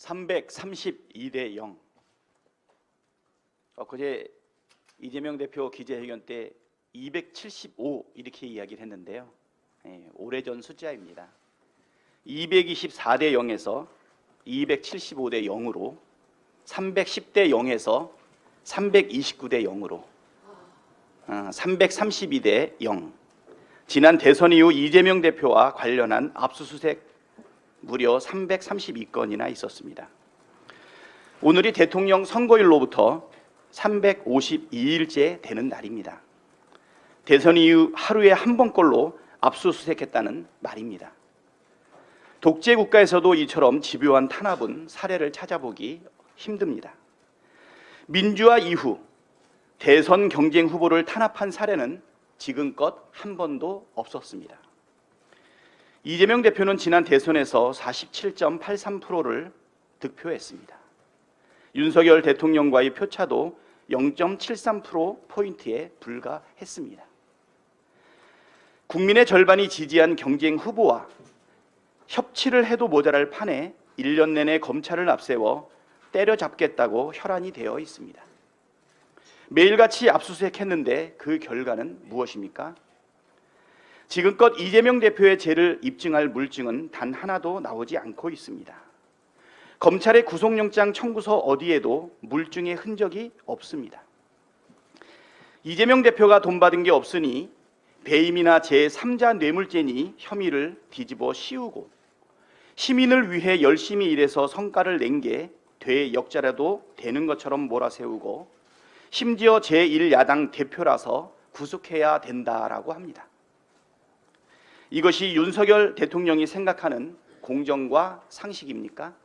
332대 0. 그제 이재명 대표 기자회견 때 275 이렇게 이야기를 했는데요. 오래전 숫자입니다. 224대 0에서 275대 0으로 310대 0에서 329대 0으로 332대 0. 지난 대선 이후 이재명 대표와 관련한 압수수색 무려 332건이나 있었습니다. 오늘이 대통령 선거일로부터 352일째 되는 날입니다. 대선 이후 하루에 한 번꼴로 압수수색했다는 말입니다. 독재 국가에서도 이처럼 집요한 탄압은 사례를 찾아보기 힘듭니다. 민주화 이후 대선 경쟁 후보를 탄압한 사례는 지금껏 한 번도 없었습니다. 이재명 대표는 지난 대선에서 47.83%를 득표했습니다. 윤석열 대통령과의 표차도 0.73%포인트에 불과했습니다. 국민의 절반이 지지한 경쟁 후보와 협치를 해도 모자랄 판에 1년 내내 검찰을 앞세워 때려잡겠다고 혈안이 되어 있습니다. 매일같이 압수수색했는데 그 결과는 무엇입니까? 지금껏 이재명 대표의 죄를 입증할 물증은 단 하나도 나오지 않고 있습니다. 검찰의 구속영장 청구서 어디에도 물증의 흔적이 없습니다. 이재명 대표가 돈 받은 게 없으니 배임이나 제3자 뇌물죄니 혐의를 뒤집어 씌우고 시민을 위해 열심히 일해서 성과를 낸 게 대역자라도 되는 것처럼 몰아세우고 심지어 제1야당 대표라서 구속해야 된다라고 합니다. 이것이 윤석열 대통령이 생각하는 공정과 상식입니까?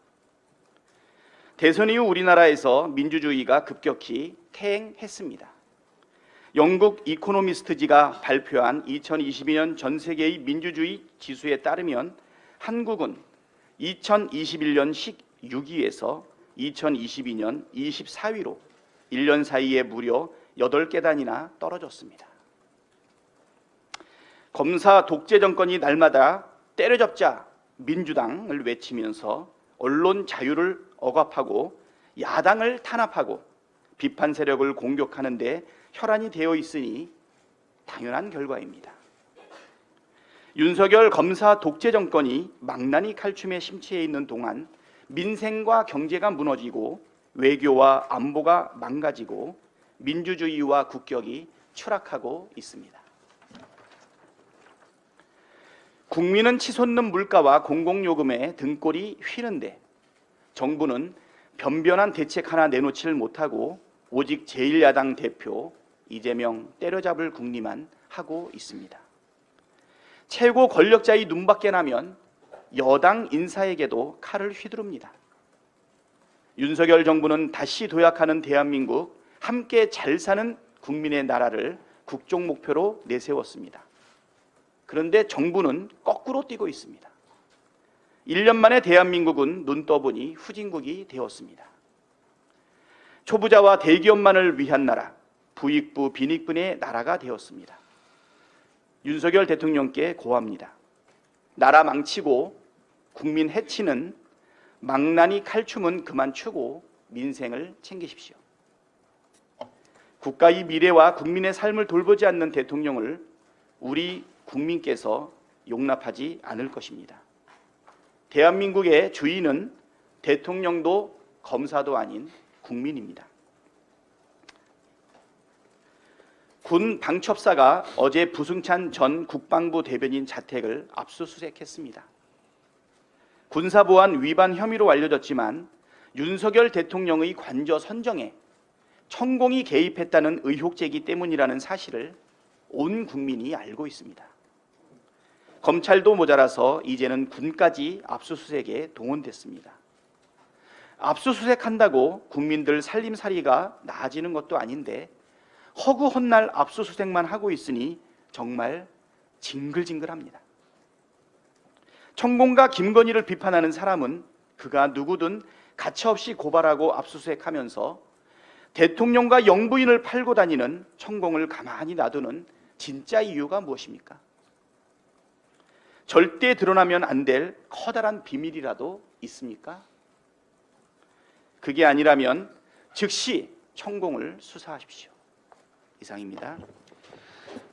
대선 이후 우리나라에서 민주주의가 급격히 퇴행했습니다. 영국 이코노미스트지가 발표한 2022년 전 세계의 민주주의 지수에 따르면 한국은 2021년 16위에서 2022년 24위로 1년 사이에 무려 8계단이나 떨어졌습니다. 검사 독재 정권이 날마다 때려잡자 민주당을 외치면서 언론 자유를 억압하고 야당을 탄압하고 비판 세력을 공격하는 데 혈안이 되어 있으니 당연한 결과입니다. 윤석열 검사 독재 정권이 망나니 칼춤에 심취해 있는 동안 민생과 경제가 무너지고 외교와 안보가 망가지고 민주주의와 국격이 추락하고 있습니다. 국민은 치솟는 물가와 공공요금에 등골이 휘는데 정부는 변변한 대책 하나 내놓지를 못하고 오직 제1야당 대표 이재명 때려잡을 궁리만 하고 있습니다. 최고 권력자의 눈밖에 나면 여당 인사에게도 칼을 휘두릅니다. 윤석열 정부는 다시 도약하는 대한민국, 함께 잘 사는 국민의 나라를 국정 목표로 내세웠습니다. 그런데 정부는 거꾸로 뛰고 있습니다. 1년 만에 대한민국은 눈 떠보니 후진국이 되었습니다. 초부자와 대기업만을 위한 나라, 부익부 빈익분의 나라가 되었습니다. 윤석열 대통령께 고합니다. 나라 망치고 국민 해치는 망나니 칼춤은 그만 추고 민생을 챙기십시오. 국가의 미래와 국민의 삶을 돌보지 않는 대통령을 우리 국민께서 용납하지 않을 것입니다. 대한민국의 주인은 대통령도 검사도 아닌 국민입니다. 군 방첩사가 어제 부승찬 전 국방부 대변인 자택을 압수수색했습니다. 군사보안 위반 혐의로 알려졌지만 윤석열 대통령의 관저 선정에 천공이 개입했다는 의혹 제기 때문이라는 사실을 온 국민이 알고 있습니다. 검찰도 모자라서 이제는 군까지 압수수색에 동원됐습니다. 압수수색한다고 국민들 살림살이가 나아지는 것도 아닌데 허구헌날 압수수색만 하고 있으니 정말 징글징글합니다. 천공과 김건희를 비판하는 사람은 그가 누구든 가차없이 고발하고 압수수색하면서 대통령과 영부인을 팔고 다니는 천공을 가만히 놔두는 진짜 이유가 무엇입니까? 절대 드러나면 안 될 커다란 비밀이라도 있습니까? 그게 아니라면 즉시 천공을 수사하십시오. 이상입니다.